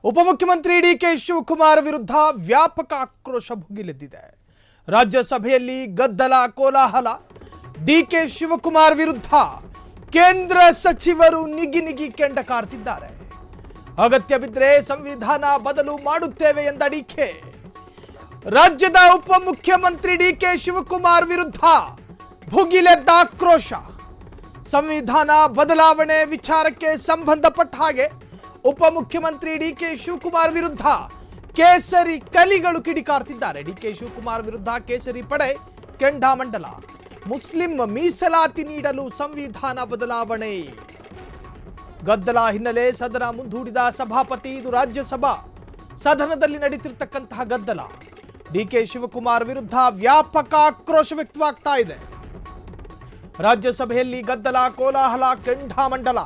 ಉಪಮುಖ್ಯಮಂತ್ರಿ ಡಿಕೆ ಶಿವಕುಮಾರ್ ವಿರುದ್ಧ ವ್ಯಾಪಕ ಆಕ್ರೋಶ ಭುಗಿಲೆದ್ದಿದೆ. ರಾಜ್ಯಸಭೆಯಲ್ಲಿ ಗದ್ದಲ ಕೋಲಾಹಲ. ಡಿಕೆ ಶಿವಕುಮಾರ್ ವಿರುದ್ಧ ಕೇಂದ್ರ ಸಚಿವರು ನಿಗಿ ಕೆಂಡ ಕಾರ್ತಿದ್ದಾರೆ. ಅಗತ್ಯ ಬಿದ್ದರೆ ಸಂವಿಧಾನ ಬದಲು ಮಾಡುತ್ತೇವೆ ಎಂದ ಡಿಕೆ. ರಾಜ್ಯದ ಉಪಮುಖ್ಯಮಂತ್ರಿ ಡಿಕೆ ಶಿವಕುಮಾರ್ ವಿರುದ್ಧ ಭುಗಿಲೆದ್ದ ಆಕ್ರೋಶ. ಸಂವಿಧಾನ ಬದಲಾವಣೆ ವಿಚಾರಕ್ಕೆ ಸಂಬಂಧಪಟ್ಟ ಹಾಗೆ ಉಪಮುಖ್ಯಮಂತ್ರಿ ಡಿಕೆ ಶಿವಕುಮಾರ್ ವಿರುದ್ಧ ಕೇಸರಿ ಕಲಿಗಳು ಕಿಡಿಕಾರ್ತಿದ್ದಾರೆ. ಡಿಕೆ ಶಿವಕುಮಾರ್ ವಿರುದ್ಧ ಕೇಸರಿ ಪಡೆ ಕೆಂಡಾಮಂಡಲ. ಮುಸ್ಲಿಂ ಮೀಸಲಾತಿ ನೀಡಲು ಸಂವಿಧಾನ ಬದಲಾವಣೆ. ಗದ್ದಲ ಹಿನ್ನೆಲೆ ಸದನ ಮುಂದೂಡಿದ ಸಭಾಪತಿ. ಇದು ರಾಜ್ಯಸಭಾ ಸದನದಲ್ಲಿ ನಡೀತಿರ್ತಕ್ಕಂತಹ ಗದ್ದಲ. ಡಿಕೆ ಶಿವಕುಮಾರ್ ವಿರುದ್ಧ ವ್ಯಾಪಕ ಆಕ್ರೋಶ ವ್ಯಕ್ತವಾಗ್ತಾ ಇದೆ. ರಾಜ್ಯಸಭೆಯಲ್ಲಿ ಗದ್ದಲ ಕೋಲಾಹಲ ಕೆಂಡಾಮಂಡಲ.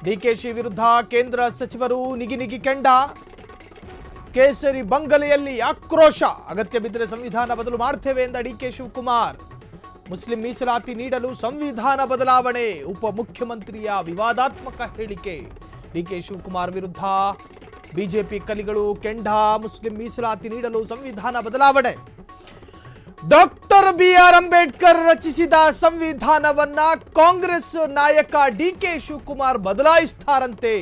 ಡಿಕೆಶಿ ವಿರುದ್ಧ ಕೇಂದ್ರ ಸಚಿವರು ನಿಗಿ ಕೆಂಡ. ಕೇಸರಿ ಬಂಗಲೆಯಲ್ಲಿ ಆಕ್ರೋಶ. ಅಗತ್ಯ ಬಿದ್ದರೆ ಸಂವಿಧಾನ ಬದಲು ಮಾಡ್ತೇವೆ ಎಂದ ಡಿಕೆ ಶಿವಕುಮಾರ್. ಮುಸ್ಲಿಂ ಮೀಸಲಾತಿ ನೀಡಲು ಸಂವಿಧಾನ ಬದಲಾವಣೆ. ಉಪಮುಖ್ಯಮಂತ್ರಿಯ ವಿವಾದಾತ್ಮಕ ಹೇಳಿಕೆ. ಡಿಕೆ ಶಿವಕುಮಾರ್ ವಿರುದ್ಧ ಬಿಜೆಪಿ ಕಲಿಗಳು ಕೆಂಡ. ಮುಸ್ಲಿಂ ಮೀಸಲಾತಿ ನೀಡಲು ಸಂವಿಧಾನ ಬದಲಾವಣೆ. ಡಾಕ್ಟರ್ ಬಿಆರ್ ಅಂಬೇಡ್ಕರ್ ರಚಿಸಿದ ಸಂವಿಧಾನವನ್ನ ಕಾಂಗ್ರೆಸ್ ನಾಯಕ ಡಿಕೆ ಶಿವಕುಮಾರ್ ಬದಲಾಯಿಸ್ತಾರಂತೆ.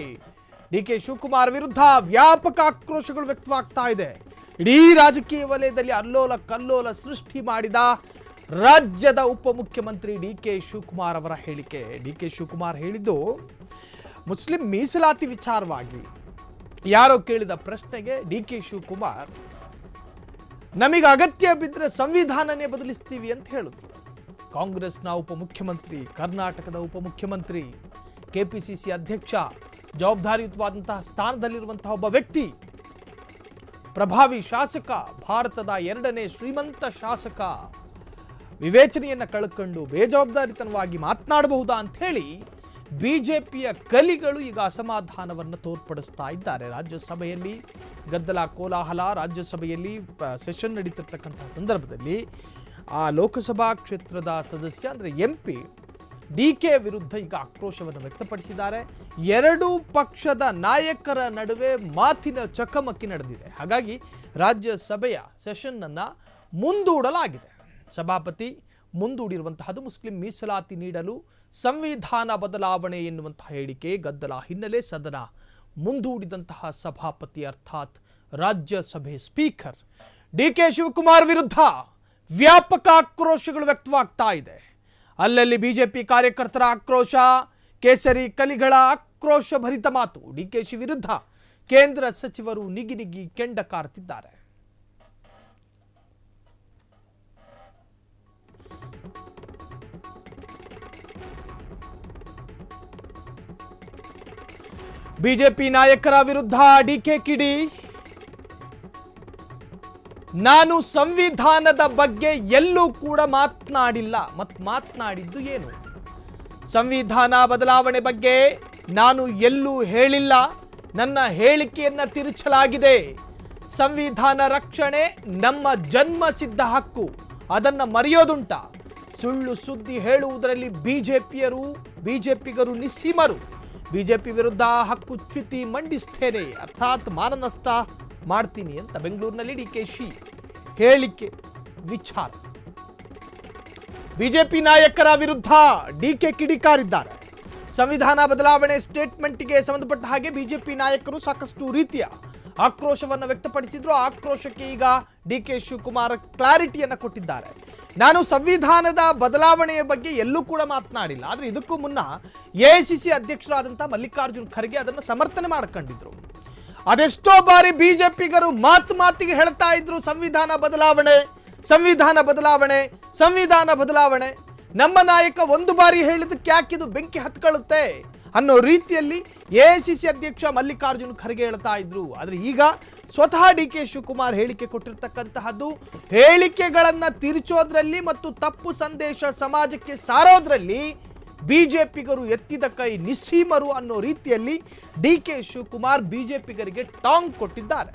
ಡಿಕೆ ಶಿವಕುಮಾರ್ ವಿರುದ್ಧ ವ್ಯಾಪಕ ಆಕ್ರೋಶಗಳು ವ್ಯಕ್ತವಾಗ್ತಾ ಇದೆ. ಇಡೀ ರಾಜಕೀಯ ವಲಯದಲ್ಲಿ ಅಲ್ಲೋಲ ಕಲ್ಲೋಲ ಸೃಷ್ಟಿ ಮಾಡಿದ ರಾಜ್ಯದ ಉಪಮುಖ್ಯಮಂತ್ರಿ ಡಿಕೆ ಶಿವಕುಮಾರ್ ಅವರ ಹೇಳಿಕೆ. ಡಿಕೆ ಶಿವಕುಮಾರ್ ಹೇಳಿದ್ದು ಮುಸ್ಲಿಂ ಮೀಸಲಾತಿ ವಿಚಾರವಾಗಿ ಯಾರೋ ಕೇಳಿದ ಪ್ರಶ್ನೆಗೆ ಡಿಕೆ ಶಿವಕುಮಾರ್ ನಮಗೆ ಅಗತ್ಯ ಬಿದ್ದರೆ ಸಂವಿಧಾನನೇ ಬದಲಿಸ್ತೀವಿ ಅಂತ ಹೇಳಿದ್ರು. ಕಾಂಗ್ರೆಸ್ನ ಉಪಮುಖ್ಯಮಂತ್ರಿ, ಕರ್ನಾಟಕದ ಉಪಮುಖ್ಯಮಂತ್ರಿ, ಕೆಪಿಸಿಸಿ ಅಧ್ಯಕ್ಷ, ಜವಾಬ್ದಾರಿಯುತವಾದಂತಹ ಸ್ಥಾನದಲ್ಲಿರುವಂತಹ ಒಬ್ಬ ವ್ಯಕ್ತಿ, ಪ್ರಭಾವಿ ಶಾಸಕ, ಭಾರತದ 2ನೇ ಶ್ರೀಮಂತ ಶಾಸಕ, ವಿವೇಚನೆಯನ್ನು ಕಳ್ಕೊಂಡು ಬೇಜವಾಬ್ದಾರಿತನವಾಗಿ ಮಾತನಾಡಬಹುದಾ ಅಂತ ಹೇಳಿ ಬಿಜೆಪಿಯ ಕಲಿಗಳು ಈಗ ಅಸಮಾಧಾನವನ್ನು ತೋರ್ಪಡಿಸ್ತಾ ಇದ್ದಾರೆ. ರಾಜ್ಯಸಭೆಯಲ್ಲಿ ಗದ್ದಲ ಕೋಲಾಹಲ. ರಾಜ್ಯಸಭೆಯಲ್ಲಿ ಸೆಷನ್ ನಡೀತಿರ್ತಕ್ಕಂತಹ ಸಂದರ್ಭದಲ್ಲಿ ಆ ಲೋಕಸಭಾ ಕ್ಷೇತ್ರದ ಸದಸ್ಯ ಅಂದರೆ MP ಡಿಕೆ ವಿರುದ್ಧ ಈಗ ಆಕ್ರೋಶವನ್ನು ವ್ಯಕ್ತಪಡಿಸಿದ್ದಾರೆ. ಎರಡೂ ಪಕ್ಷದ ನಾಯಕರ ನಡುವೆ ಮಾತಿನ ಚಕಮಕಿ ನಡೆದಿದೆ. ಹಾಗಾಗಿ ರಾಜ್ಯಸಭೆಯ ಸೆಷನ್ ಅನ್ನು ಮುಂದೂಡಲಾಗಿದೆ. ಸಭಾಪತಿ ಮುಂದೂಡಿರುವಂತಹದ್ದು ಮುಸ್ಲಿಂ ಮೀಸಲಾತಿ ನೀಡಲು ಸಂವಿಧಾನ ಬದಲಾವಣೆ ಎನ್ನುವಂತಹ ಹೇಳಿಕೆ. ಗದ್ದಲ ಹಿನ್ನೆಲೆ ಸದನ ಮುಂದೂಡಿದಂತಹ ಸಭಾಪತಿ ಅರ್ಥಾತ್ ರಾಜ್ಯಸಭೆ ಸ್ಪೀಕರ್ ಡಿಕೆ ಶಿವಕುಮಾರ್ ವಿರುದ್ಧ ವ್ಯಾಪಕ ಆಕ್ರೋಶಗಳು ವ್ಯಕ್ತವಾಗ್ತಾ ಇದೆ. ಅಲ್ಲಲ್ಲಿ ಬಿಜೆಪಿ ಕಾರ್ಯಕರ್ತರ ಆಕ್ರೋಶ, ಕೇಸರಿ ಕಲಿಗಳ ಆಕ್ರೋಶ ಭರಿತ ಮಾತು. ಡಿಕೆಶಿ ವಿರುದ್ಧ ಕೇಂದ್ರ ಸಚಿವರು ನಿಗಿ ಕೆಂಡ ಕಾರ್ತಿದ್ದಾರೆ. ಬಿಜೆಪಿ ನಾಯಕರ ವಿರುದ್ಧ ಡಿಕೆ ಕಿಡಿ. ನಾನು ಸಂವಿಧಾನದ ಬಗ್ಗೆ ಎಲ್ಲೂ ಕೂಡ ಮಾತನಾಡಿಲ್ಲ. ಮಾತನಾಡಿದ್ದು ಏನು? ಸಂವಿಧಾನ ಬದಲಾವಣೆ ಬಗ್ಗೆ ನಾನು ಎಲ್ಲೂ ಹೇಳಿಲ್ಲ. ನನ್ನ ಹೇಳಿಕೆಯನ್ನ ತಿರುಚಲಾಗಿದೆ. ಸಂವಿಧಾನ ರಕ್ಷಣೆ ನಮ್ಮ ಜನ್ಮಸಿದ್ಧ ಹಕ್ಕು. ಅದನ್ನ ಮರೆಯೋದುಂಟ? ಸುಳ್ಳು ಸುದ್ದಿ ಹೇಳುವುದರಲ್ಲಿ ಬಿಜೆಪಿಗರು ನಿಸ್ಸೀಮರು. ಬಿಜೆಪಿ ವಿರುದ್ಧ ಹಕ್ಕುಚ್ಯುತಿ ಮಂಡಿಸ್ತೇನೆ ಅರ್ಥಾತ್ ಮಾನನಷ್ಟ ಮಾಡ್ತೀನಿ ಅಂತ ಬೆಂಗಳೂರಿನಲ್ಲಿ ಡಿಕೆಶಿ ಹೇಳಿಕೆ ವಿಚಾರ. ಬಿಜೆಪಿ ನಾಯಕರ ವಿರುದ್ಧ ಡಿಕೆ ಕಿಡಿಕಾರಿದ್ದಾರೆ. ಸಂವಿಧಾನ ಬದಲಾವಣೆ ಸ್ಟೇಟ್ಮೆಂಟ್ಗೆ ಸಂಬಂಧಪಟ್ಟ ಹಾಗೆ ಬಿಜೆಪಿ ನಾಯಕರು ಸಾಕಷ್ಟು ರೀತಿಯ ಆಕ್ರೋಶವನ್ನು ವ್ಯಕ್ತಪಡಿಸಿದ್ರು. ಆಕ್ರೋಶಕ್ಕೆ ಈಗ ಡಿಕೆ ಶಿವಕುಮಾರ್ ಕ್ಲಾರಿಟಿಯನ್ನು ಕೊಟ್ಟಿದ್ದಾರೆ. ನಾನು ಸಂವಿಧಾನದ ಬದಲಾವಣೆಯ ಬಗ್ಗೆ ಎಲ್ಲೂ ಕೂಡ ಮಾತನಾಡಿಲ್ಲ. ಆದರೆ ಇದಕ್ಕೂ ಮುನ್ನ AICC ಅಧ್ಯಕ್ಷರಾದಂತಹ ಮಲ್ಲಿಕಾರ್ಜುನ್ ಖರ್ಗೆ ಅದನ್ನು ಸಮರ್ಥನೆ ಮಾಡ್ಕೊಂಡಿದ್ರು. ಅದೆಷ್ಟೋ ಬಾರಿ ಬಿಜೆಪಿಗರು ಮಾತಿಗೆ ಹೇಳ್ತಾ ಇದ್ರು ಸಂವಿಧಾನ ಬದಲಾವಣೆ, ಸಂವಿಧಾನ ಬದಲಾವಣೆ, ಸಂವಿಧಾನ ಬದಲಾವಣೆ. ನಮ್ಮ ನಾಯಕ ಒಂದು ಬಾರಿ ಹೇಳಿದಕ್ಕೆ ಯಾಕಿದು ಬೆಂಕಿ ಹತ್ಕೊಳ್ಳುತ್ತೆ ಅನ್ನೋ ರೀತಿಯಲ್ಲಿ AICC ಅಧ್ಯಕ್ಷ ಮಲ್ಲಿಕಾರ್ಜುನ್ ಖರ್ಗೆ ಹೇಳ್ತಾ ಇದ್ರು. ಆದರೆ ಈಗ ಸ್ವತಃ ಡಿಕೆ ಶಿವಕುಮಾರ್ ಹೇಳಿಕೆ ಕೊಟ್ಟಿರ್ತಕ್ಕಂತಹದ್ದು ಹೇಳಿಕೆಗಳನ್ನು ತಿರುಚೋದ್ರಲ್ಲಿ ಮತ್ತು ತಪ್ಪು ಸಂದೇಶ ಸಮಾಜಕ್ಕೆ ಸಾರೋದ್ರಲ್ಲಿ ಬಿಜೆಪಿಗರು ಎತ್ತಿದ ಕೈ ನಿಸ್ಸೀಮರು ಅನ್ನೋ ರೀತಿಯಲ್ಲಿ ಡಿಕೆ ಶಿವಕುಮಾರ್ ಬಿಜೆಪಿಗರಿಗೆ ಟಾಂಗ್ ಕೊಟ್ಟಿದ್ದಾರೆ.